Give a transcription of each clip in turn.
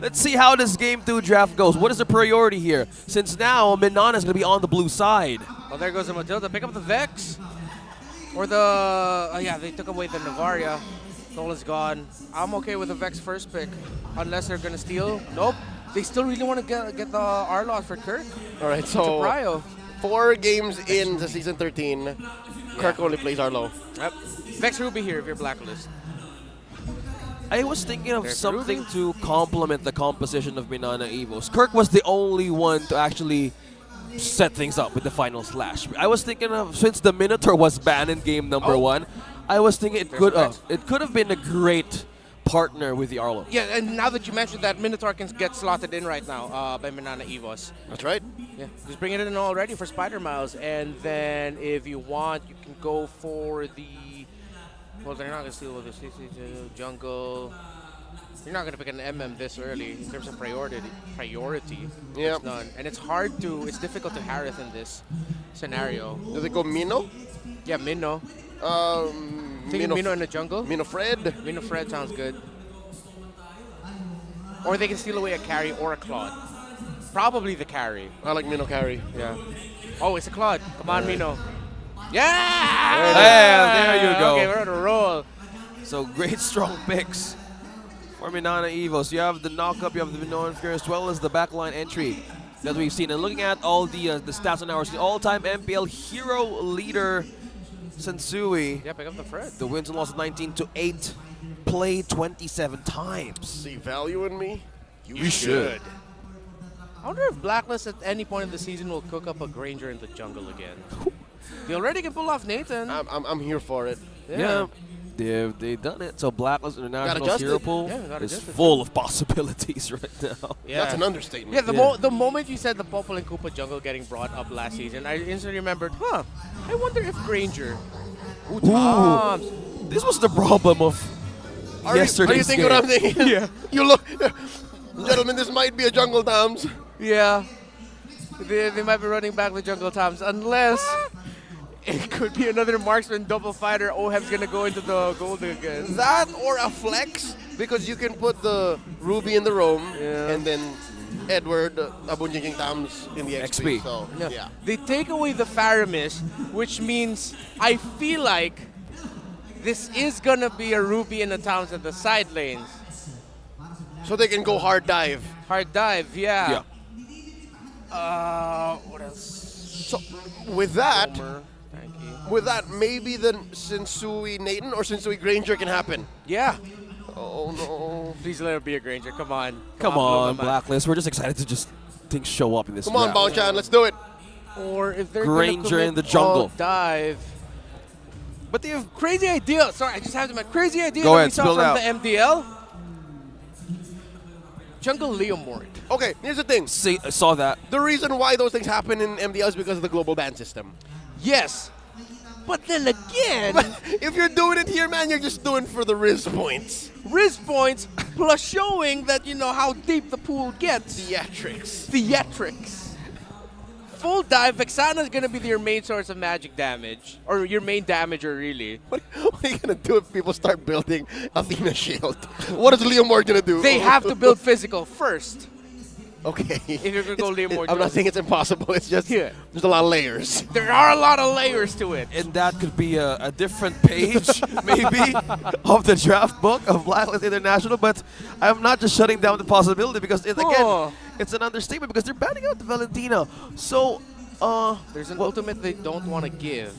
Let's see how this Game 2 draft goes. What is the priority here? Since now, Mnne is going to be on the blue side. Well, there goes the Matilda. Pick up the Vex. Or the... yeah, they took away the Navaria. Goal is gone. I'm okay with the Vex first pick. Unless they're going to steal. Nope. They still really want to get the Arlot for Kirk. All right, so Brio. 4 games into Season 13, Kirk only plays Arlo. Yep. Vex Ruby here if you're Blacklist. I was thinking of There's something Ruby. to complement the composition of Mnne Evos. Kirk was the only one to actually set things up with the final slash. I was thinking of, since the Minotaur was banned in game number 1, I was thinking it could have been a great partner with the Arlo. Yeah, and now that you mentioned that, Minotaur can get slotted in right now by Mnne Evos. That's right. Yeah, just bring it in already for Spider Miles, and then if you want, you can go for the... Well, they're not going to steal with the jungle. You're not going to pick an MM this early in terms of priority. Yeah. It's none. And it's hard to... It's difficult to Harith in this scenario. Does it go Mino? Yeah, Minnow. Taking Mino Minnow in the jungle. Mino Fred? Minnow Fred sounds good. Or they can steal away a carry or a Claude. Probably the carry. I like Mino carry. Yeah. Oh, it's a Claude. Come on, Mino. Yeah! There you go. Okay, we're on a roll. So great strong picks for Mnne Evos. You have the knock-up, you have the Minoan Fear, as well as the backline entry that we've seen. And looking at all the stats on ours, the all-time MPL hero leader, Sensui. Yeah, pick up the Fred. The wins and losses 19-8, played 27 times. See value in me? You should. I wonder if Blacklist at any point in the season will cook up a Granger in the jungle again. They already can pull off Nathan. I'm here for it. Yeah. They've done it. So Blacklist International adjust Hero it. Pool Yeah, is adjust it. full of possibilities right now. Yeah. That's an understatement. Yeah, the moment you said the Popple and Koopa jungle getting brought up last season, I instantly remembered, I wonder if Granger. Ooh, Toms. This was the problem of yesterday's Are you thinking game. what I'm thinking? Yeah. You look, gentlemen, this might be a jungle Toms. Yeah. They might be running back the jungle Toms, unless it could be another marksman double fighter. Oheb's going to go into the gold again. That or a flex, because you can put the Ruby in the roam and then Edward, Abunjing Toms in the XP. XP. So, yeah. They take away the Faramis, which means I feel like this is going to be a Ruby and a Toms at the side lanes. So they can go hard dive. Hard dive, yeah. Yeah. What else? So with that, Homer, thank you. maybe the Sensui Nathan or Sensui Granger can happen. Yeah. Oh no. Please let it be a Granger. Come on. Come on, Blacklist. We're just excited to just things show up in this Come on, draft. Baochan, let's do it. Or if they're Granger gonna in the commit jungle. all dive. But they have Crazy idea. Sorry, I just have to make crazy idea Go that ahead, we saw spill from it the MDL. Jungle Leomort. Okay, here's the thing. I saw that. The reason why those things happen in MDL is because of the global ban system. Yes. But then again, But if you're doing it here, man, you're just doing it for the Riz points. Riz points plus showing that you know how deep the pool gets. Theatrics. Theatrics. Full dive, Vexana is going to be your main source of magic damage. Or your main damager, really. What are you going to do if people start building Athena Shield? What is Leomord going to do? They have to build physical first. Okay. If you're going to go Leomord. I'm not saying it's impossible. It's just Yeah. there's a lot of layers. There are a lot of layers to it. And that could be a different page, maybe, of the draft book of Blacklist International. But I'm not just shutting down the possibility because, again, it's an understatement because they're banning out the Valentina. So, There's an ultimate they don't want to give.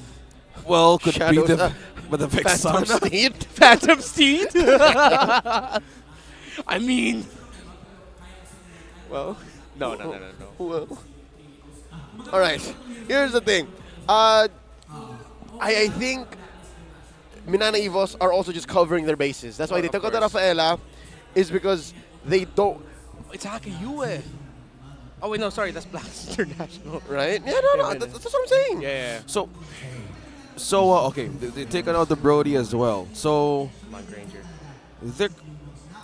well, could Shadows, be the Phantom Vexana. Steed. Phantom Steed? I mean... Well, no. Well, all right. Here's the thing. I think Mnne Evos are also just covering their bases. That's why they took out the Rafaela, is because they don't. It's Hakayue. Oh, wait, no, sorry. That's Blacklist International. Right? Yeah, no. That's what I'm saying. Yeah. So okay, they taken out the Brody as well. So Come on, Granger.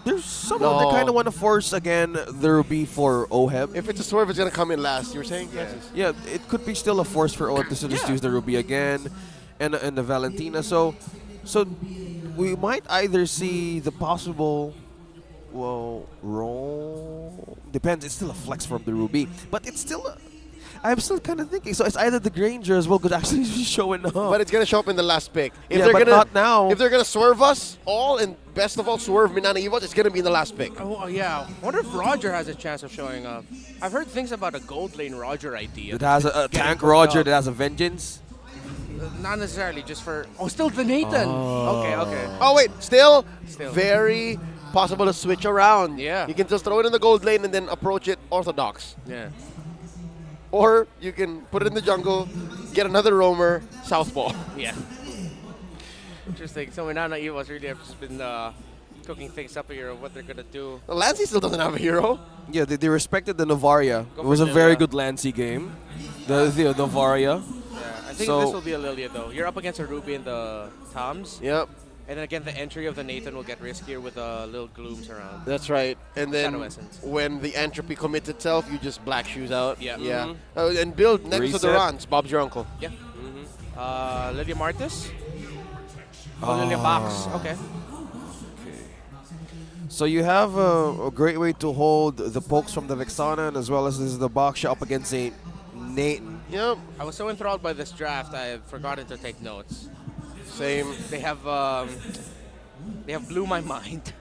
there's somehow they kind of want to force again the Ruby for Oheb. If it's a swerve, it's gonna come in last. You were saying? Yes. Yeah, it could be still a force for Oheb to just use the Ruby again, and the Valentina. So we might either see the possible Well, roll depends. It's still a flex from the Ruby, but it's still. I'm still kind of thinking. So it's either the Granger as well could actually be showing up. But it's gonna show up in the last pick. If Yeah, they're but gonna, not now. If they're gonna swerve us all, and best of all, swerve Mnne Evos, it's gonna be in the last pick. Oh, yeah. I wonder if Roger has a chance of showing up. I've heard things about a gold lane Roger idea. It has a Getting tank cooked Roger up. that has a vengeance. Not necessarily, just for... Oh, still the Nathan. Oh. Okay. Oh wait, still Still. very possible to switch around. Yeah. You can just throw it in the gold lane and then approach it orthodox. Yeah. Or you can put it in the jungle, get another roamer, southpaw. Yeah. Interesting. So Mnne Evos really have just been cooking things up here of what they're going to do. Lancey still doesn't have a hero. Yeah, they respected the Novaria. Go It was for a very Lilia. good Lancy game. The Novaria. Yeah, I think So- this will be a Lilia, though. You're up against a Ruby and the Toms. Yep, And then again, the entry of the Nathan will get riskier with little glooms around. that's right. And then Shadow Essence. when the entropy commits itself, you just black shoes out. Yeah. Yeah. And build next to the Reset. runs. Bob's your uncle. Yeah. Lilia Martis. Oh, Lilia Box. Okay. So you have a great way to hold the pokes from the Vexana, and as well as this is the box shot up against a Nathan. Yep. I was so enthralled by this draft, I've forgotten to take notes. Same. They have blew my mind.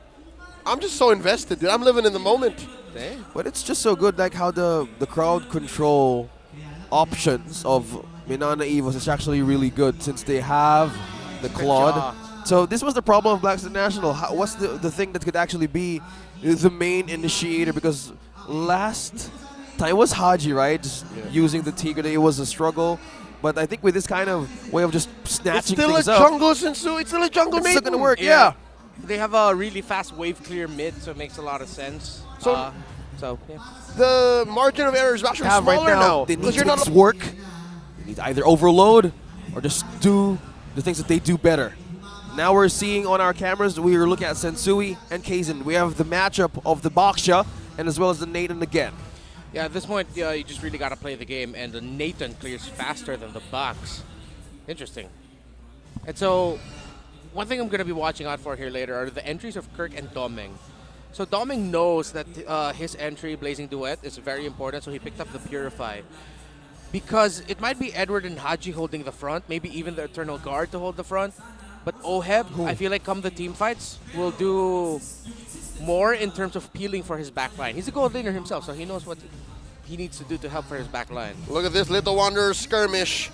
I'm just so invested, dude. I'm living in the moment. Eh? But it's just so good, like how the crowd control options of Mnne Evos is actually really good since they have the Claude. jaw. So this was the problem of Black National. What's the thing that could actually be the main initiator? Because last time it was Haji, right? Just using the Tigre, it was a struggle. But I think with this kind of way of just It's snatching still a things up, jungle, Sensu. It's still a jungle, it's mate. still gonna work. Yeah. They have a really fast wave clear mid, so it makes a lot of sense. So- Yeah. The margin of error is actually Have smaller right now, they because need to you're make not. this work. They need to either overload or just do the things that they do better. Now we're seeing on our cameras, we are looking at Sensui and Kaizen. We have the matchup of the Boxia and as well as the Nathan again. Yeah, at this point, you just really got to play the game, and the Nathan clears faster than the box. Interesting. And so, one thing I'm going to be watching out for here later are the entries of Kirk and Doming. So Doming knows that his entry, Blazing Duet, is very important, so he picked up the Purify. Because it might be Edward and Haji holding the front, maybe even the Eternal Guard to hold the front. But Oheb, I feel like come the team fights, will do more in terms of peeling for his back line. He's a gold laner himself, so he knows what he needs to do to help for his back line. Look at this Little Wanderers skirmish.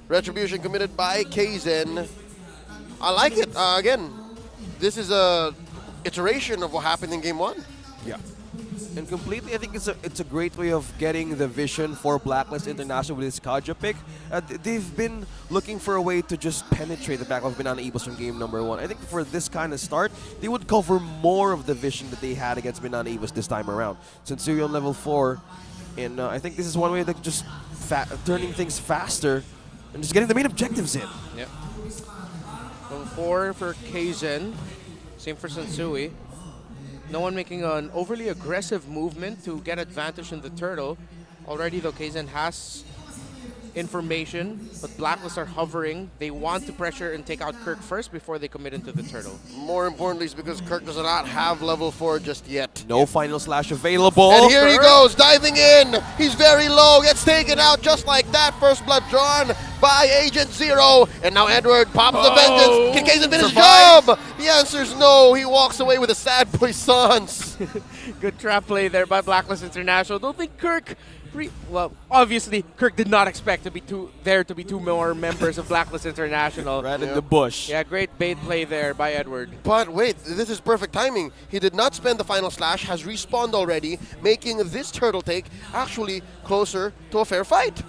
Retribution committed by Kaizen. I like it. Again, this is a iteration of what happened in game one. Yeah. And completely, I think it's a great way of getting the vision for Blacklist International with this Kaja pick. They've been looking for a way to just penetrate the back of Mnne Evos from game number one. I think for this kind of start, they would cover more of the vision that they had against Mnne Evos this time around. Since you're on level 4, and I think this is one way of just turning things faster and just getting the main objectives in. Yep. Level 4 for Kaizen. Same for Sensui. No one making an overly aggressive movement to get advantage in the turtle. Already, though, Kaizen has information, but Blacklist are hovering. They want to pressure and take out Kirk first before they commit into the turtle. More importantly, is because Kirk does not have level 4 just yet. No final slash available. And here he Kirk. goes, diving in. He's very low, gets taken out just like that. First blood drawn by Agent Zero. And now Edward pops the vengeance. Can Kaizen finish his Survive. job? The answer is no. He walks away with a sad puissance. Good trap play there by Blacklist International. Don't think Kirk... well, obviously, Kirk did not expect to be two more members of Blacklist International. Right in the bush. Yeah, great bait play there by Edward. But wait, this is perfect timing. He did not spend the final slash, has respawned already, making this turtle take actually closer to a fair fight.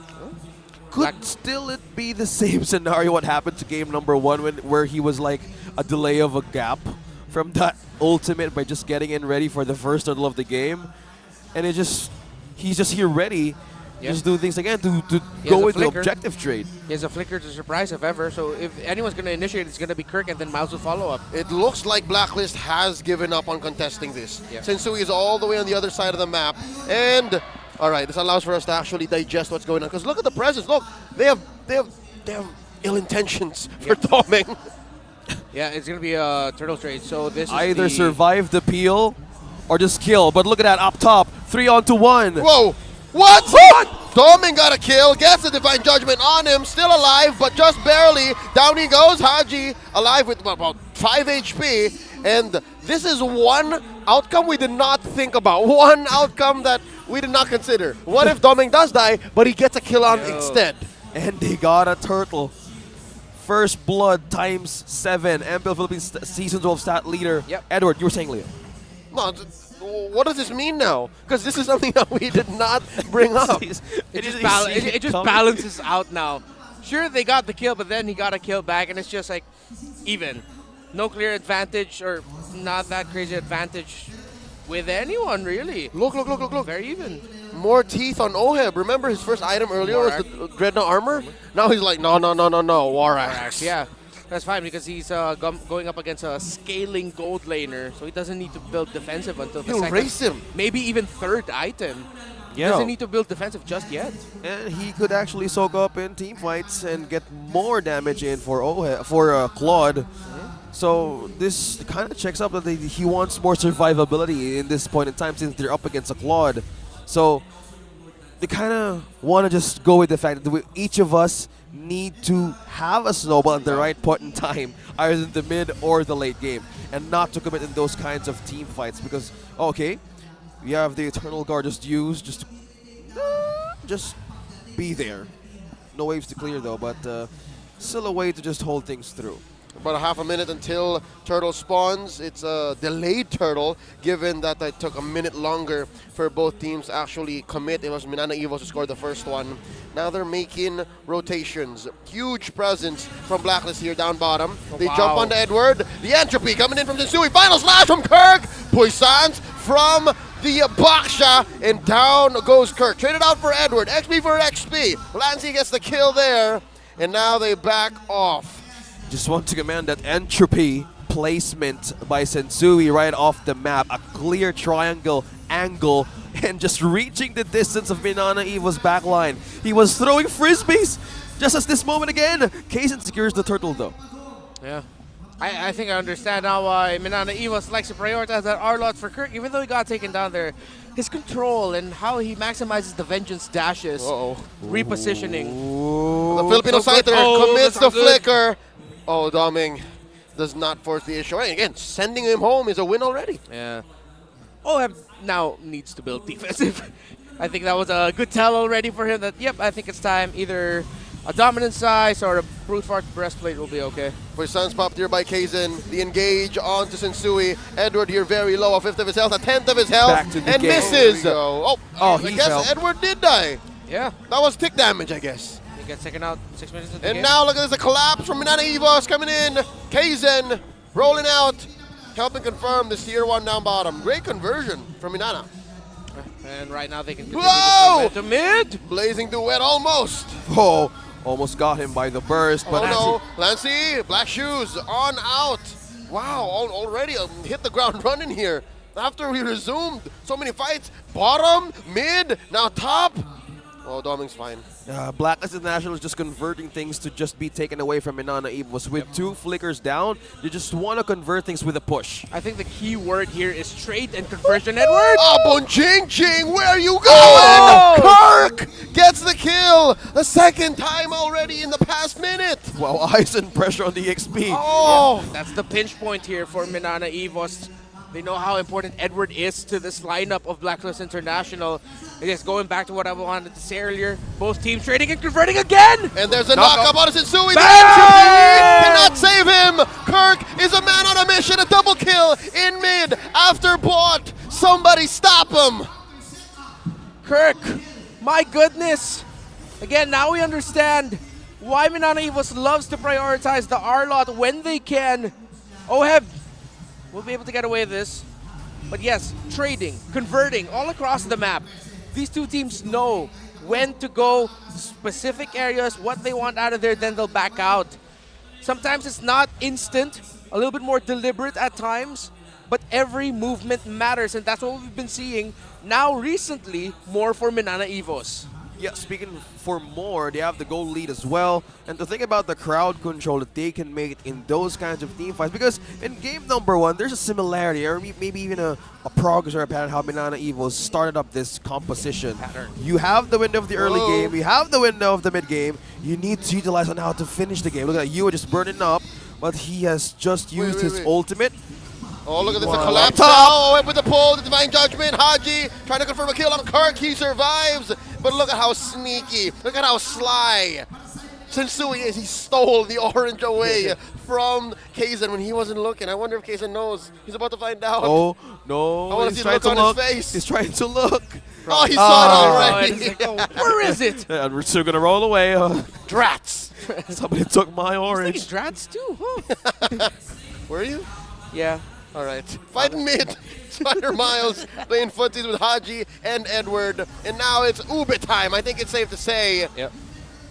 Could still it be the same scenario what happened to game number 1 where he was like a delay of a gap from that ultimate by just getting in ready for the first turtle of the game, and he's just here ready, just do things again to He go has a with the flicker. objective trade. He has a flicker to surprise if ever, so if anyone's going to initiate, it's going to be Kirk, and then Miles will follow up. It looks like Blacklist has given up on contesting this. Yeah. Sensui is all the way on the other side of the map. And, all right, this allows for us to actually digest what's going on. Because look at the presence. Look, they have ill intentions for Doming. Yeah, it's going to be a turtle trade, so this is Either the, survive the peel or just kill. But look at that up top, 3-on-1. Whoa! What? Doming got a kill, gets the Divine Judgment on him, still alive, but just barely. Down he goes, Haji, alive with about 5 HP. And this is one outcome we did not think about. One outcome that we did not consider. What if Doming does die, but he gets a kill on instead? And they got a turtle. First blood times 7. MPL Philippines Season 12 stat leader. Yep. Edward, you were saying, Leo. No, what does this mean now? Because this is something that we did not bring up. It just balances out now. Sure, they got the kill, but then he got a kill back, and it's just like even. No clear advantage, or not that crazy advantage with anyone, really. Look. Very even. More teeth on Oheb. Remember his first item earlier was the Dreadnought armor? Now he's like, no, War Axe. Yeah, that's fine because he's going up against a scaling gold laner, so he doesn't need to build defensive until the He'll second, race him. maybe even third item. Yeah. Doesn't need to build defensive just yet. And he could actually soak up in team fights and get more damage in for Claude. So this kind of checks up that he wants more survivability in this point in time since they're up against a Claude. So they kind of want to just go with the fact that each of us need to have a snowball at the right point in time, either in the mid or the late game, and not to commit in those kinds of team fights because, okay, we have the Eternal Guard just be there. No waves to clear though, but still a way to just hold things through. About a half a minute until turtle spawns. It's a delayed turtle, given that it took a minute longer for both teams to actually commit. It was Mnne Evos who scored the first one. Now they're making rotations. Huge presence from Blacklist here down bottom. They jump onto Edward. The entropy coming in from Sensui. Final slash from Kirk. Puissance from the Baksha, and down goes Kirk. Traded out for Edward. XP for XP. Lancy gets the kill there, and now they back off. Just want to command that entropy placement by Sensui right off the map. A clear triangle angle and just reaching the distance of Mnne Evos' backline. He was throwing frisbees just as this moment again. Kaizen secures the turtle though. Yeah. I think I understand now why Mnne Evos likes to prioritize that R-Lot for Kirk, even though he got taken down there. His control and how he maximizes the vengeance dashes. Repositioning. The Filipino Scyther commits the flicker. Oh, Doming does not force the issue. And again, sending him home is a win already. Yeah. OM now needs to build defensive. I think that was a good tell already for him that, yep, I think it's time. Either a dominant size or a brute force breastplate will be okay. Puissance popped here by Kaizen. The engage onto Sensui. Edward here very low, a fifth of his health, a tenth of his health, Back to the and game. misses. I he guess fell. Edward did die. Yeah. That was tick damage, I guess. He gets taken out 6 minutes into the And game. now look at this, a collapse from Mnne Evos coming in. Kaizen rolling out, helping confirm this tier 1 down bottom. Great conversion from Mnne. And right now they can continue Whoa! to mid. Blazing duet almost. Oh, almost got him by the burst, but Oh no, Lancy, black shoes, on out. Wow, already hit the ground running here. After we resumed so many fights, bottom, mid, now top. Oh, Doming's fine. Blacklist International is just converting things to just be taken away from Mnne Evos. With 2 flickers down, they just want to convert things with a push. I think the key word here is trade and conversion, Edward. Ching, where are you going? Kirk gets the kill. The second time already in the past minute. Wow, eyes and pressure on the XP. Oh, That's the pinch point here for Mnne Evos. They know how important Edward is to this lineup of Blacklist International. I guess going back to what I wanted to say earlier, both teams trading and converting again. and there's a Knock knock-up up. on Sensui. The Bang! entropy cannot save him. Kirk is a man on a mission. A double kill in mid after bot. Somebody stop him. Kirk, my goodness. Again, now we understand why Mnne Evos loves to prioritize the R-Lot when they can. Oheb will be able to get away with this. But yes, trading, converting all across the map. These two teams know when to go, specific areas, what they want out of there, then they'll back out. Sometimes it's not instant, a little bit more deliberate at times, but every movement matters, and that's what we've been seeing now recently more for Mnne Evos. Yeah, speaking for more, they have the goal lead as well. And to think about the crowd control that they can make in those kinds of team fights, because in game number 1, there's a similarity, or maybe even a progress or a pattern how Mnne Evos started up this composition. You have the window of the early game, you have the window of the mid game. You need to utilize on how to finish the game. Look at that, you are just burning up, but he has just used his ultimate. Oh, look at this, Wow. a collapse now. Oh, with the pull, the Divine Judgment. Haji trying to confirm a kill on Kirk. He survives. But look at how sneaky. Look at how sly Sensui is. He stole the orange away from Kaizen when he wasn't looking. I wonder if Kaizen knows. He's about to find out. Oh, no. I want to He's see the trying look to on look. his face. He's trying to look. Oh, he saw it already. It's like, oh, where is it? And we're still going to roll away. Drats. Somebody took my I was orange. thinking Drats too, huh? Were you? Yeah. All right. Fighting mid. Spider Miles playing footsies with Haji and Edward. And now it's Ube time. I think it's safe to say. Yep.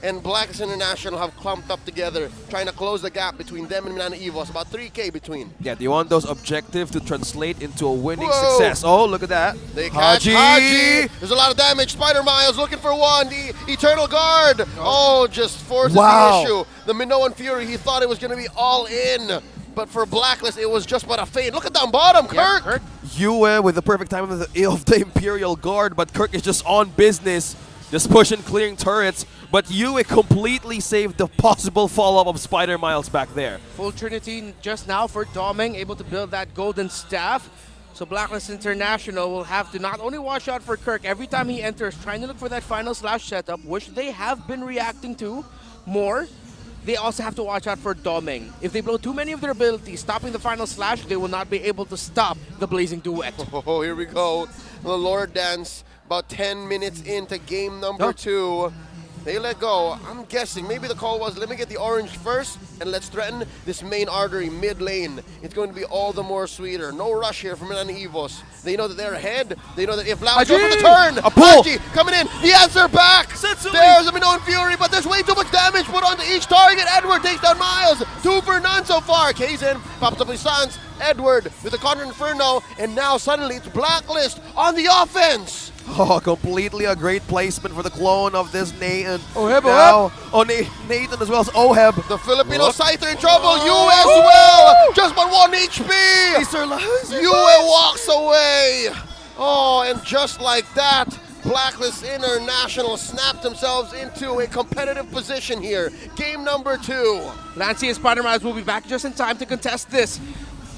And Blck International have clumped up together, trying to close the gap between them and Mnne Evos. About 3K between. Yeah, they want those objectives to translate into a winning Whoa. success. Oh, look at that. They catch Haji. Haji. There's a lot of damage. Spider Miles looking for one. The Eternal Guard. Oh, just forces Wow. the issue. The Minoan Fury, he thought it was going to be all in. But for Blacklist, it was just but a fade. Look at down bottom, Yeah, Kirk. Yue with the perfect time of the Imperial Guard, but Kirk is just on business, just pushing, clearing turrets. But Yue completely saved the possible follow-up of Spider Miles back there. Full Trinity just now for Doming, able to build that golden staff. So Blacklist International will have to not only watch out for Kirk every time he enters, trying to look for that final slash setup, which they have been reacting to more. They also have to watch out for Doming. If they blow too many of their abilities, stopping the final slash, they will not be able to stop the Blazing Duet. Oh, here we go. The Lord Dance, about 10 minutes into game number 2. They let go. I'm guessing maybe the call was, let me get the orange first and let's threaten this main artery mid lane. It's going to be all the more sweeter. No rush here from Mnne Evos. They know that they're ahead. They know that if Blau goes for the turn, A pull. Haji coming in. The answer back. Sensui. There's a Minoan Fury, but there's way too much damage put onto each target. Edward takes down Miles. 2 for none so far. Kaizen pops up his sons. Edward with the Contra Inferno, and now suddenly it's Blacklist on the offense. Oh, completely a great placement for the clone of this Nathan. Oheb, now, oh, Nathan as well as Oheb. The Filipino Scyther in trouble. You as well. Just but 1 HP. Yue walks away. Oh, and just like that, Blacklist International snapped themselves into a competitive position here. Game number 2. Lancy and Spider Miles will be back just in time to contest this.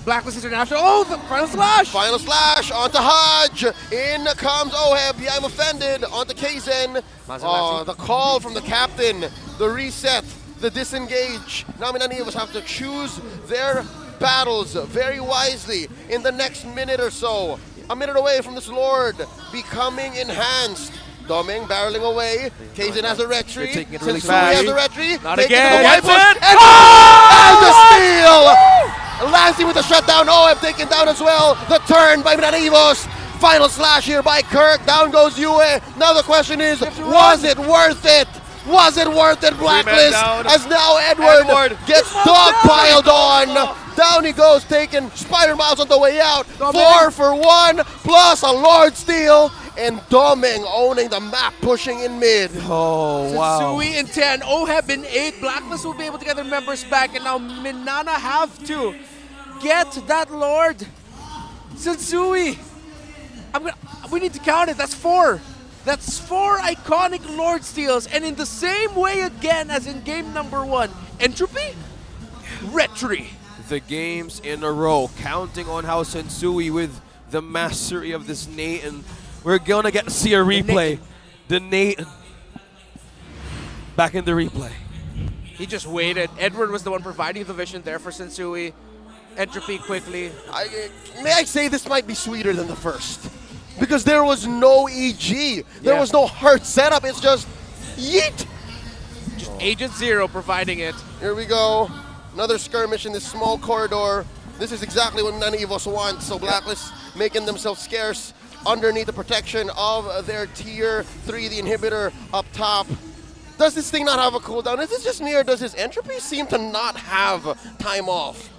Blacklist International. Oh, the final slash! Final slash onto Haj. In comes Oheb. Yeah, I'm offended. Onto Kaizen. Oh, the call from the captain. The reset. The disengage. Now Mnne Evos have to choose their battles very wisely in the next minute or so. A minute away from this Lord becoming enhanced. Doming barreling away. Kaizen has a retreat. They're taking it really Sensui fast. has a retreat. Not Taking again. the white That's push. it. And the steal! Lancy with the shutdown. Oheb taken down as well. The turn by Mnne Evos. Final slash here by Kirk. Down goes Yue. Now the question is, was it worth it? Was it worth it, Blacklist? down. As now Edward gets dogpiled on. Down he goes, taking Spider Miles on the way out. 4 for 1, plus a Lord Steal. And Doming owning the map, pushing in mid. Oh, wow. Sensui in 10, Oheb in 8. Blacklist will be able to get their members back, and now Mnne have to get that Lord. Sensui, we need to count it. That's 4. That's 4 iconic Lord steals, and in the same way again as in game number 1, Entropy, Retry. The games in a row, counting on how Sensui with the mastery of this Nathan. We're gonna get to see a replay. The Nathan. Back in the replay. He just waited. Edward was the one providing the vision there for Sensui. Entropy quickly. May I say this might be sweeter than the first? Because there was no EG. There was no hard setup. It's just yeet. Just Agent Zero providing it. Here we go. Another skirmish in this small corridor. This is exactly what Mnne Evos wants. So Blacklist making themselves scarce underneath the protection of their tier 3, the inhibitor up top. Does this thing not have a cooldown? Is this just me, or does his entropy seem to not have time off?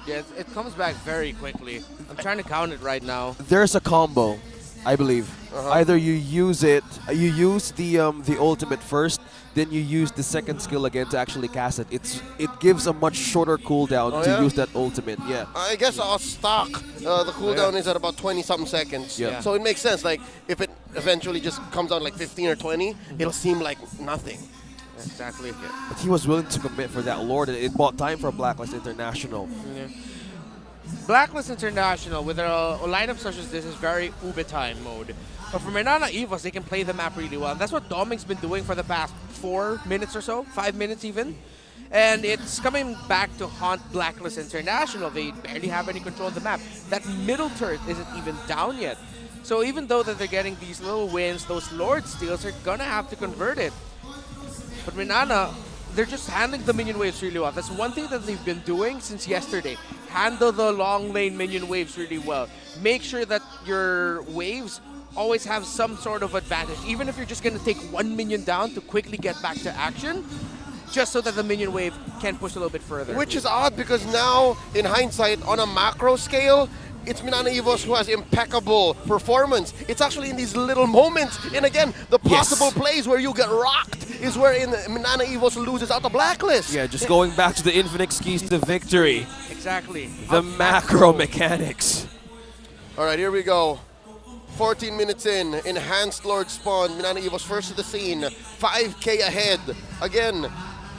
Yeah, it comes back very quickly. I'm trying to count it right now. There's a combo. I believe. Either you use it, you use the ultimate first, then you use the second skill again to actually cast it. It gives a much shorter cooldown Oh, to yeah? use that ultimate. Yeah. I guess stock, the cooldown is at about 20-something seconds. Yeah. So it makes sense. Like, if it eventually just comes out like 15 or 20, it'll seem like nothing. Exactly. But he was willing to commit for that Lord, and it bought time for Blacklist International. Blacklist International, with a lineup such as this, is very Ube time mode. But for Mnne Evos, they can play the map really well. And that's what Doming's been doing for the past 4 minutes or so, 5 minutes even. And it's coming back to haunt Blacklist International. They barely have any control of the map. That middle turret isn't even down yet. So even though that they're getting these little wins, those Lord steals, they're gonna have to convert it. But Mnne, they're just handling the minion waves really well. That's one thing that they've been doing since yesterday. Handle the long lane minion waves really well. Make sure that your waves always have some sort of advantage. Even if you're just going to take one minion down to quickly get back to action, just so that the minion wave can push a little bit further. Which is odd because now, in hindsight, on a macro scale, it's Mnne Evos who has impeccable performance. It's actually in these little moments. And again, the possible plays where you get rocked is where Mnne Evos loses out the Blacklist. Yeah, just going back to the infinite keys to victory. Exactly. The macro mechanics. All right, here we go. 14 minutes in, enhanced Lord spawn. Mnne Evos first to the scene, 5k ahead. Again,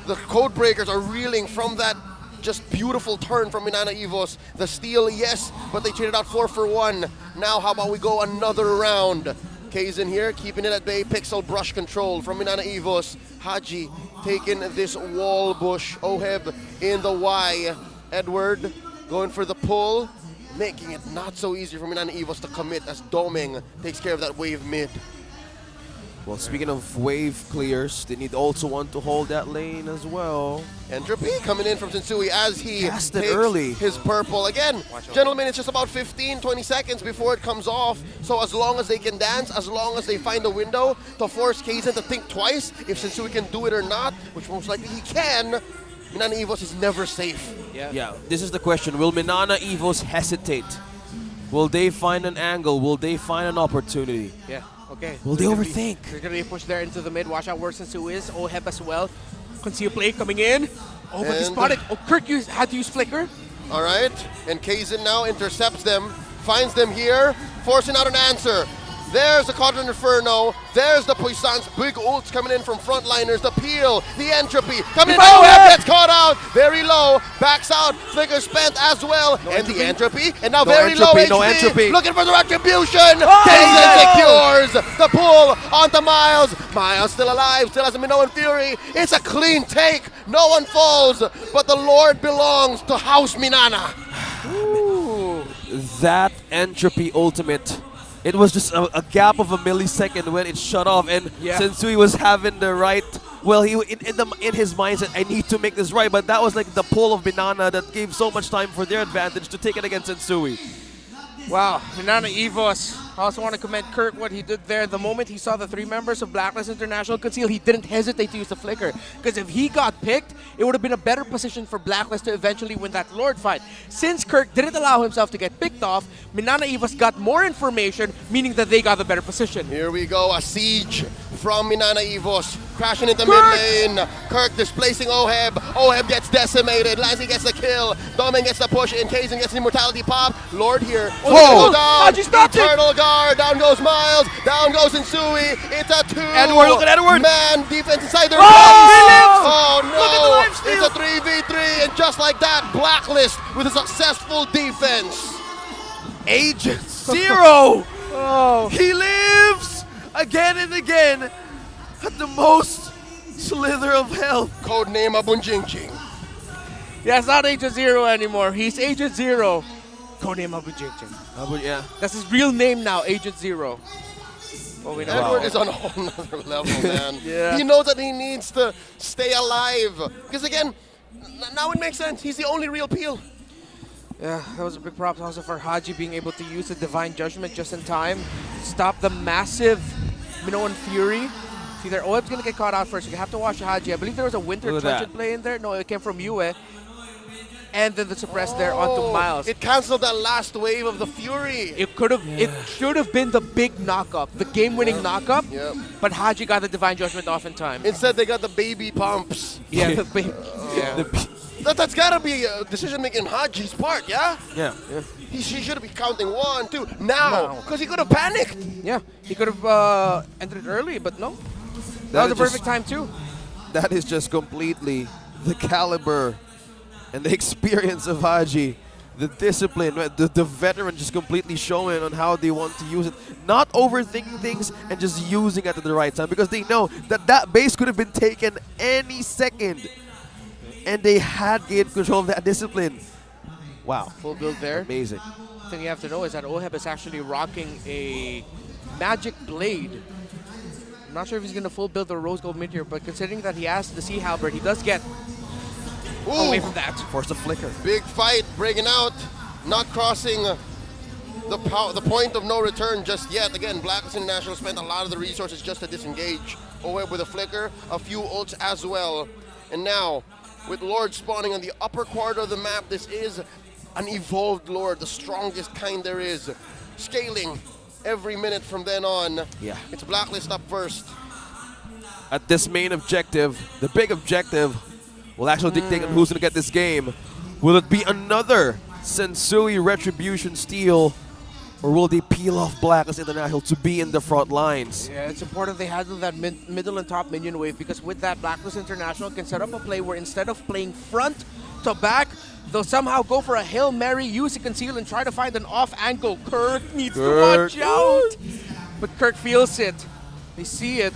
the code breakers are reeling from that just beautiful turn from Mnne Evos. The steal, yes, but they traded out 4 for 1. Now, how about we go another round? K's in here, keeping it at bay. Pixel brush control from Mnne Evos. Haji taking this wall bush. Oheb in the Y. Edward going for the pull, making it not so easy for Mnne Evos to commit as Doming takes care of that wave mid. Well, speaking of wave clears, they need also one to hold that lane as well. Entropy coming in from Sensui as he Cast it takes early. his purple. Again, gentlemen, it's just about 15-20 seconds before it comes off. So as long as they can dance, as long as they find a window to force Kaizen to think twice if Sensui can do it or not, which most likely he can, Mnne Evos is never safe. Yeah, this is the question. Will Mnne Evos hesitate? Will they find an angle? Will they find an opportunity? Yeah, okay. Will they overthink? There's going to be a push there into the mid. Watch out where Sensu is. Oheb as well. Conceal play coming in. Oh, but they spotted. Oh, Kirk had to use Flicker. All right, and Kaizen now intercepts them, finds them here, forcing out an answer. There's the Quadrant Inferno. There's the Puissance. Big ults coming in from frontliners. The peel, the entropy coming in. Oh, gets caught out. Very low. Backs out. Flicker spent as well. And the entropy. And now very low HP. No entropy. Looking for the retribution. Kaizen secures the pull onto Miles. Miles still alive. Still has a Minoan Fury. It's a clean take. No one falls. But the Lord belongs to House Mnne. That entropy ultimate. It was just a gap of a millisecond when it shut off, and Sensui was having the right. Well, he in his mindset, I need to make this right, but that was like the pull of Mnne that gave so much time for their advantage to take it against Sensui. Wow, Mnne Evos. I also want to commend Kirk what he did there. The moment he saw the 3 members of Blacklist International conceal, he didn't hesitate to use the Flicker. Because if he got picked, it would have been a better position for Blacklist to eventually win that Lord fight. Since Kirk didn't allow himself to get picked off, Mnne Evos got more information, meaning that they got the better position. Here we go, a siege from Mnne Evos. Crashing into mid lane. Kirk displacing Oheb. Oheb gets decimated. Lansy gets the kill. Domin gets the push in. Kaizen gets the immortality pop. Lord here. Whoa! Down. Eternal guard. Down goes Miles. Down goes Sensui. It's a 2. Edward, look at Edward. Man, defense inside their Oh, base. Oh no! Look at the lifesteal. It's a 3v3, and just like that, Blacklist with a successful defense. Agent Zero! Oh. He lives again and again at the most slither of health. Codename Abunjingjing. Yeah, it's not Agent Zero anymore. He's Agent Zero. Codename Abu Jingjing. Yeah. That's his real name now, Agent Zero. Oh, we know. Edward is on a whole nother level, man. Yeah. He knows that he needs to stay alive. Because again, now it makes sense. He's the only real peel. Yeah, that was a big problem also for Haji being able to use the Divine Judgment just in time. Stop the massive Minoan Fury. See there, Oheb's going to get caught out first. You have to watch Haji. I believe there was a Winter Look at Trenchant play in there. No, it came from Yue. and then the suppress there onto Miles. It canceled that last wave of the Fury. It could have, it should have been the big knockup, the game-winning knockup. Yep. But Haji got the Divine Judgment off in time. Instead, they got the baby pumps. Yeah, the big. Yeah. That's got to be a decision-making on Haji's part, yeah? Yeah. He should be counting 1, 2, now, because he could have panicked. Yeah, he could have ended it early, but no. That was a perfect time too. That is just completely the caliber and the experience of Haji. The discipline, the veteran just completely showing on how they want to use it. Not overthinking things and just using it at the right time, because they know that that base could have been taken any second. And they had gained control of that discipline. Wow. Full build there. Amazing. The thing you have to know is that Oheb is actually rocking a magic blade. I'm not sure if he's going to full build the Rose Gold Meteor, but considering that he has the Sea Halberd, he does get away from that. Force a flicker. Big fight breaking out, not crossing the point of no return just yet. Again, Blacklist International spent a lot of the resources just to disengage. Oheb with a flicker, a few ults as well. And now, with Lord spawning on the upper quarter of the map, this is an evolved Lord, the strongest kind there is. Scaling every minute from then on. Yeah. It's Blacklist up first. At this main objective, the big objective will actually dictate on who's going to get this game. Will it be another Sensui Retribution steal, or will they peel off Blacklist International to be in the front lines? Yeah, it's important they handle that middle and top minion wave, because with that, Blacklist International can set up a play where instead of playing front to back, they'll somehow go for a Hail Mary, use a conceal, and try to find an off angle. Kirk needs to watch out. But Kirk feels it. They see it.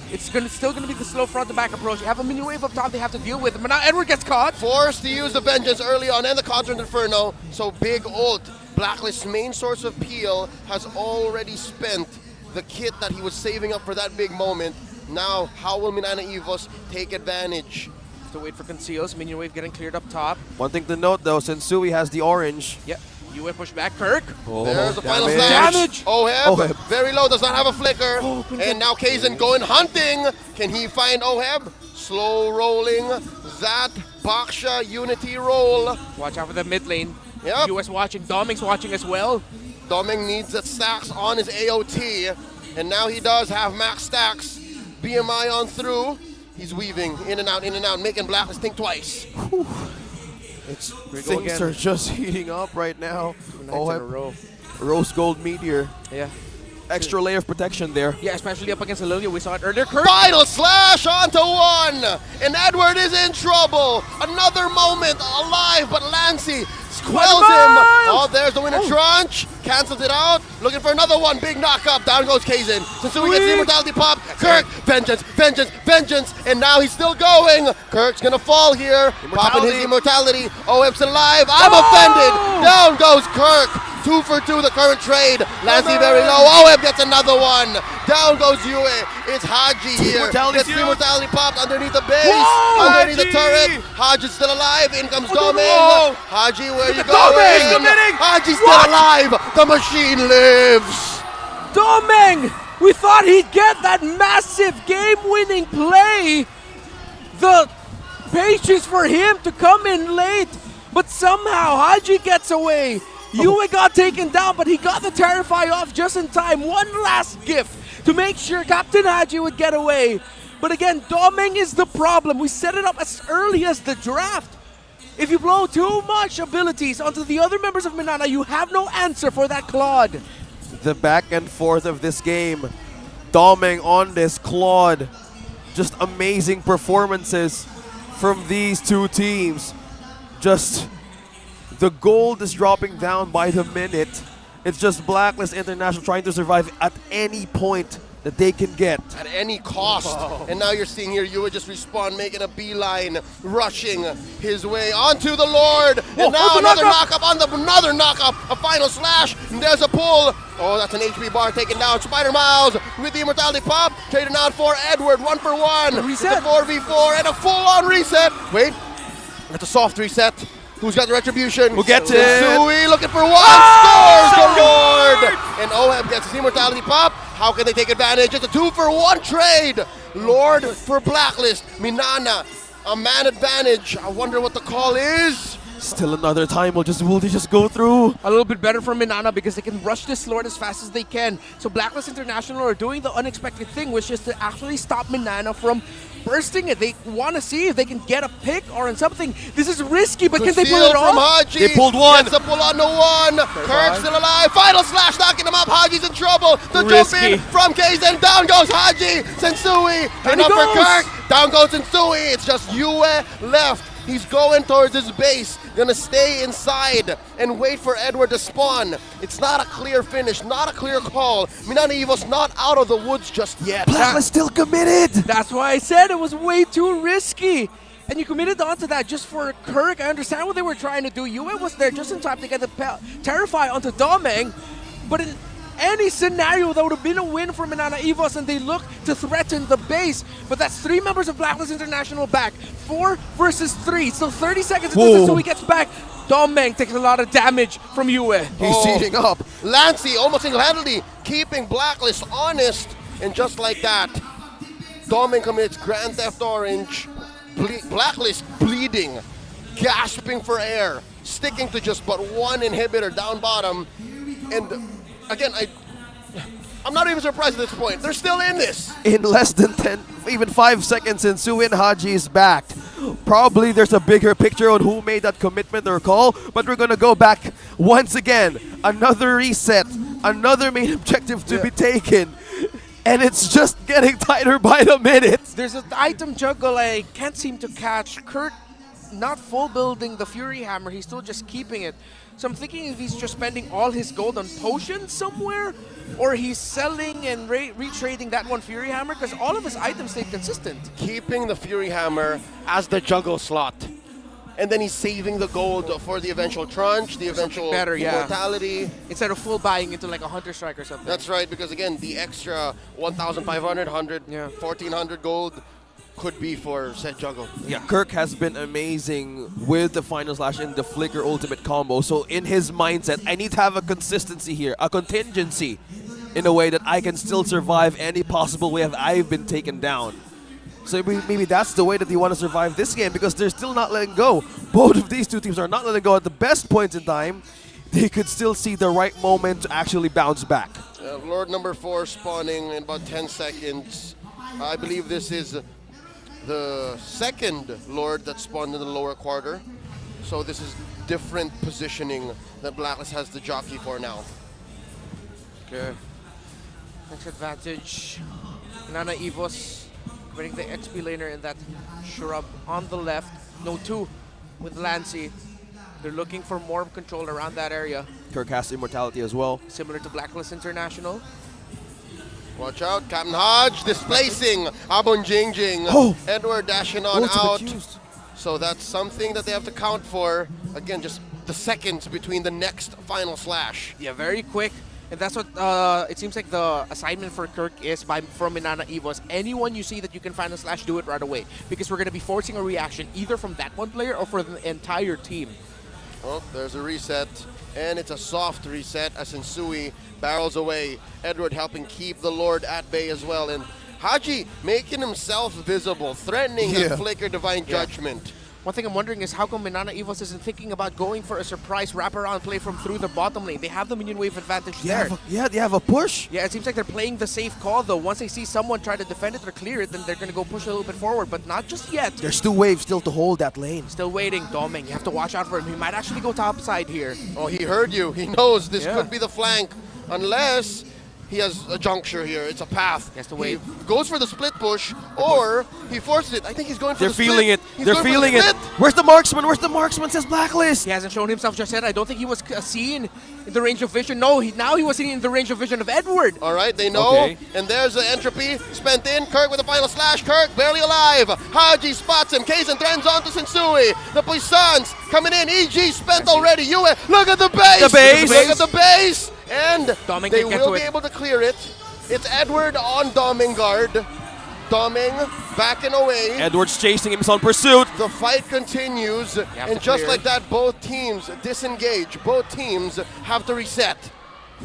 It's still going to be the slow front to back approach. You have a minion wave up top they have to deal with. But now Edward gets caught. Forced to use the Vengeance early on and the Conjuring Inferno. So big ult. Blacklist's main source of peel has already spent the kit that he was saving up for that big moment. Now, how will Mnne Evos take advantage? Have to wait for conceals. Minion wave getting cleared up top. One thing to note though, Sensui has the orange. Yep. UA push back. Kirk. Oh, There's the final damage. slash. Damage. Oheb, very low, does not have a flicker. Oh, And now Kaizen going hunting. Can he find Oheb? Slow rolling that Baksha Unity roll. Watch out for the mid lane. Yep. US watching. Doming's watching as well. Doming needs that stacks on his AOT. And now he does have max stacks. BMI on through. He's weaving in and out, making Blacklist think twice. Things are just heating up right now. 2 nights in a row. Rose Gold Meteor. Yeah. Extra layer of protection there. Yeah, especially up against Lilia. We saw it earlier. Kirk. Final slash onto 1. And Edward is in trouble. Another moment alive, but Lancy quells him. Oh, there's the winner tranche. Cancels it out. Looking for another one. Big knock-up. Down goes Kaizen. Sensui gets the immortality pop. Kirk, vengeance, vengeance, vengeance. And now he's still going. Kirk's going to fall here. Popping his immortality. Oheb's alive. I'm offended. Down goes Kirk. 2 for 2, the current trade. Lancy very low. Oheb gets another one. Down goes Yue. It's Haji here. Gets the immortality popped underneath the base. Underneath the turret. Haji's still alive. In comes Doming. Haji, where you going? Haji's still alive. The machine lives. Doming! We thought he'd get that massive game-winning play. The patience for him to come in late, but somehow Haji gets away. Yue got taken down, but he got the Terrify off just in time. One last gift to make sure Captain Haji would get away. But again, Doming is the problem. We set it up as early as the draft. If you blow too much abilities onto the other members of Mnne, you have no answer for that Claude. The back and forth of this game. Doming on this Claude. Just amazing performances from these two teams. Just the gold is dropping down by the minute. It's just Blacklist International trying to survive at any point that they can get. At any cost. And now you're seeing here Yue just respawn, making a beeline, rushing his way onto the Lord. And now another knock-up on another knock-up. A final slash. And there's a pull. Oh, that's an HP bar taken down. Spider Miles with the immortality pop. Trading out for Edward. 1 for 1. Reset. It's a 4v4 and a full-on reset. Wait. That's a soft reset. Who's got the retribution? Who gets it? Sensui looking for one. Scores the Lord. And Oheb gets his immortality pop. How can they take advantage? It's a 2-for-1 trade. Lord for Blacklist. Mnne, a man advantage. I wonder what the call is. Still another time. Will they just go through? A little bit better for Mnne because they can rush this Lord as fast as they can. So Blacklist International are doing the unexpected thing, which is to actually stop Mnne from bursting it. They want to see if they can get a pick or on something. This is risky, but can they pull it from off? Haji. They pulled one. Gets the pull on the one. Kirk still alive. Final slash knocking him up. Haji's in trouble. The jump in from Kaizen. Down goes Haji. Sensui. Turn up for Kirk. Down goes Sensui. It's just Yue left. He's going towards his base, gonna stay inside and wait for Edward to spawn. It's not a clear finish, not a clear call. Mnne Evo's not out of the woods just yet. Blacklist still committed. That's why I said it was way too risky. And you committed onto that just for Kirk. I understand what they were trying to do. Yue was there just in time to get the Terrify onto Domeng, but in any scenario, that would have been a win for Mnne Evos, and they look to threaten the base. But that's 3 members of Blacklist International back. 4 versus 3. Still 30 seconds until Sensui gets back. Domeng takes a lot of damage from Yue. He's heating up. Lancey almost single-handedly keeping Blacklist honest. And just like that, Domeng commits Grand Theft Orange. Blacklist bleeding, gasping for air, sticking to just but one inhibitor down bottom. And again, I'm not even surprised at this point. They're still in this. In less than 10, even 5 seconds, Sensui and Haji is backed. Probably there's a bigger picture on who made that commitment or call, but we're going to go back once again. Another reset, another main objective to be taken. And it's just getting tighter by the minute. There's an item juggle I can't seem to catch. Kurt not full building the Fury Hammer, he's still just keeping it. So I'm thinking if he's just spending all his gold on potions somewhere, or he's selling and retrading that one Fury Hammer, because all of his items stay consistent. Keeping the Fury Hammer as the juggle slot. And then he's saving the gold for the eventual Trunch, the eventual Immortality. Instead of full buying into like a Hunter Strike or something. That's right, because again, the extra 1,500, 100, 1,400 gold could be for set juggle. Yeah, Kirk has been amazing with the Final Slash and the Flicker ultimate combo. So in his mindset, I need to have a consistency here, a contingency, in a way that I can still survive any possible way I've been taken down. So maybe that's the way that they want to survive this game, because they're still not letting go. Both of these two teams are not letting go at the best points in time. They could still see the right moment to actually bounce back. Lord number 4 spawning in about 10 seconds. I believe this is the second Lord that spawned in the lower quarter. So this is different positioning that Blacklist has the jockey for now. Okay. Next advantage. Mnne Evos winning the XP laner in that shrub on the left. No 2 with Lancey. They're looking for more control around that area. Kirk has Immortality as well. Similar to Blacklist International. Watch out, Captain Hodge displacing Abon Jingjing. Edward dashing on out. So that's something that they have to count for. Again, just the seconds between the next Final Slash. Yeah, very quick. And that's what it seems like the assignment for Kirk is from Mnne Evos. Anyone you see that you can Final Slash, do it right away. Because we're going to be forcing a reaction either from that one player or for the entire team. Oh, there's a reset. And it's a soft reset as Sensui barrels away. Edward helping keep the Lord at bay as well. And Haji making himself visible, threatening the Flicker Divine Judgment. One thing I'm wondering is how come Mnne Evos isn't thinking about going for a surprise wraparound play from through the bottom lane? They have the minion wave advantage there. They have a push. Yeah, it seems like they're playing the safe call though. Once they see someone try to defend it or clear it, then they're going to go push a little bit forward, but not just yet. There's 2 waves still to hold that lane. Still waiting. Domeng, you have to watch out for him. He might actually go top side here. Oh, he heard you. He knows this could be the flank. Unless he has a juncture here. It's a path. He has to wait. He goes for the split push, or he forces it. I think he's going for They're the split. feeling it. He's They're going for feeling the it. split. Where's the marksman? Where's the marksman? Says Blacklist. He hasn't shown himself just yet. I don't think he was seen in the range of vision. No, now he was seen in the range of vision of Edward. All right, they know. Okay. And there's the entropy spent in. Kirk with the Final Slash. Kirk barely alive. Haji spots him. Kaizen threatens onto Sensui. The Puissance coming in. EG spent already. Yue, look at the base. The base. Look at the base. And Domeng they can get will to be it. able to clear it. It's Edward on Domeng guard. Domeng backing away. Edward's chasing him. He's on pursuit. The fight continues. And just like that, both teams disengage. Both teams have to reset.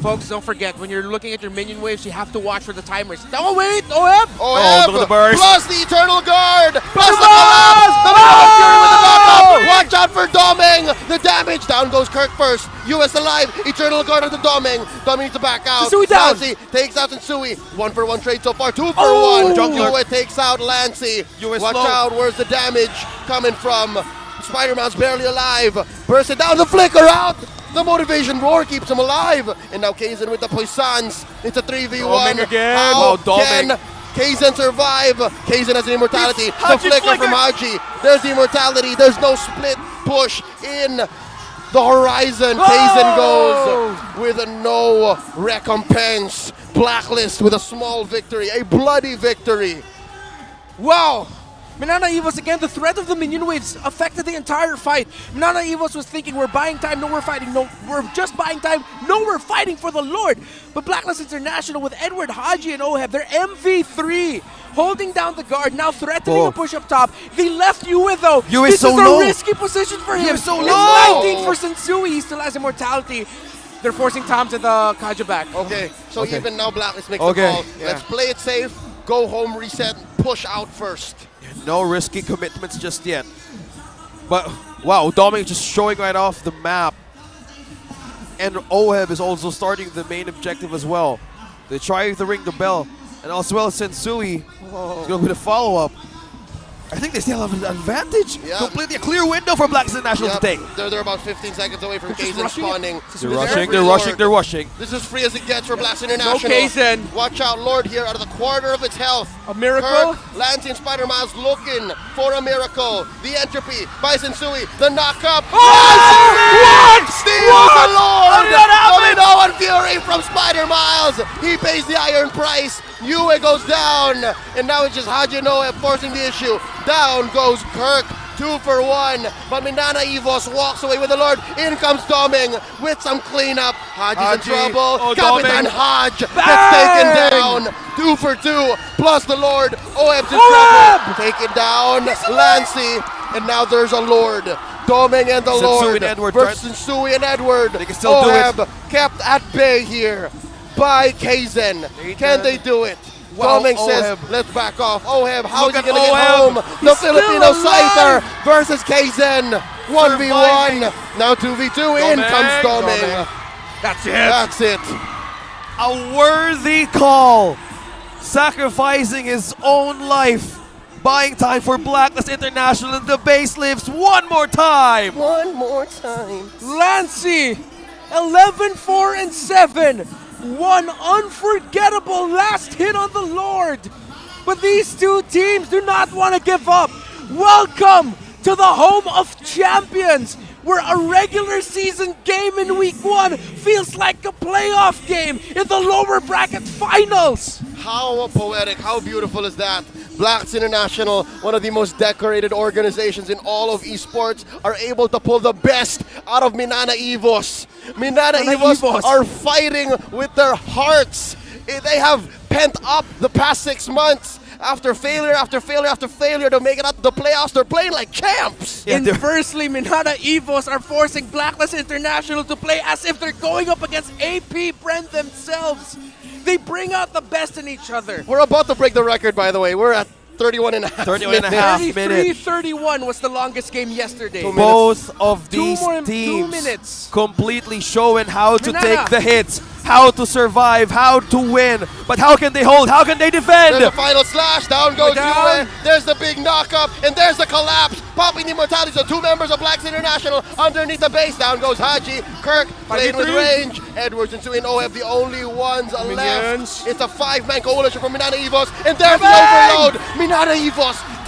Folks, don't forget, when you're looking at your minion waves, you have to watch for the timers. Oh, wait! OM! OM! look at the burst. Plus the Eternal Guard! Plus the burst! Fury with the backup! Watch out for Doming. The damage. Down goes Kirk first. US alive. Eternal Guard onto Doming. Doming needs to back out. Sensui down. Lancey takes out Sensui. 1-for-1 trade so far. 2-for-1. Oh! Jungler takes out Lancey. US Watch low. out. Where's the damage coming from? Spider-Man's barely alive. Bursting down the flicker out. The motivation roar keeps him alive. And now Kaizen with the Poissons. It's a 3v1. Doming again. How Wow, Doming. can Kaizen survive? Kaizen has an immortality. The Haji flicker from flicker. Haji. There's the immortality. There's no split push in the horizon. Kaizen goes with a no recompense. Blacklist with a small victory. A bloody victory. Wow! Mnne Evos again, the threat of the minion waves affected the entire fight. Mnne Evos was thinking, we're buying time, no we're fighting, no we're just buying time, no we're fighting for the Lord. But Blacklist International with Edward, Haji, and Oheb, they're MV3, holding down the guard, now threatening Oh. a push up top. They left Yue though. Yue This so is low. a risky position for him. is so It's low. 19 for Sensui, he still has immortality. They're forcing Tom to the Kaja back. Okay, so Okay. even now Blacklist makes Okay. the call. Yeah. Let's play it safe, go home, reset, push out first. No risky commitments just yet. But wow, Doming just showing right off the map. And Oheb is also starting the main objective as well. They try to ring the bell. And as well as Sensui is going with a follow-up. I think they still have an advantage. Yeah. Completely a clear window for Black National Yep, to take. they're about 15 seconds away from They're just Kaizen rushing it. spawning. They're This is rushing, free they're Lord. rushing, they're rushing. This is free as it gets for Blast International. Kaizen. Watch out, Lord here out of the quarter of its health. A miracle? Kirk, Lancey, and Spider-Miles looking for a miracle. The entropy by Sensui. The knock-up. What? Steals the Lord! How did that happen? Domino and Fury from Spider-Miles. He pays the iron price. Yue goes down. And now it's just Haji Noe forcing the issue. Down goes Kirk. 2-for-1. But Mnne Evos walks away with the Lord. In comes Doming with some cleanup. Haji's in Haji. trouble. Oh, Capitan Doming. Hodge gets Bang! taken down. 2-for-2. Plus the Lord. Oheb's in Oheb! trouble. Taken down. Lancey. And now there's a Lord. Doming and the Sensui Lord and Edward versus Sensui and Edward. They can still do it. Oheb kept at bay here by Kaizen. Can they do it? Wow, Doming says, Oheb. let's back off. Oheb, how's Look he at going to get Oheb. home? He's The still Filipino alive. Scyther versus Kaizen. 1v1. Surviving. Now 2v2. In Doming. comes Doming. Doming. That's it. That's it. A worthy call. Sacrificing his own life. Buying time for Blacklist International, and the base lives one more time. One more time. Lancey, 11-4-7. One unforgettable last hit on the Lord. But these two teams do not want to give up. Welcome to the home of champions, where a regular season game in week 1 feels like a playoff game in the lower bracket finals. How poetic, how beautiful is that? Blacks International, one of the most decorated organizations in all of esports, are able to pull the best out of Mnne Evos. Mnne Evos are fighting with their hearts. They have pent up the past 6 months. After failure, after failure, after failure to make it out to the playoffs, they're playing like champs. Yeah, they're- Inversely, Mnne Evos are forcing Blacklist International to play as if they're going up against AP Brent themselves. They bring out the best in each other. We're about to break the record, by the way. We're at 31 and a half 31 and a minutes. half. 33-31 was the longest game yesterday. Both of these Two teams minutes. completely showing how to Mnne. take the hits, how to survive, how to win. But how can they hold? How can they defend? There's the final slash. Down goes down. Yue. There's the big knock-up. And there's the collapse. Popping the immortalities of 2 members of Blacks International underneath the base. Down goes Haji. Kirk played with 5v3. range. Edwards and Sui and Oheb, the only ones Minions. left. It's a 5-man coalition from Mnne Evos. And there's the Bang! overload. Mnne Evos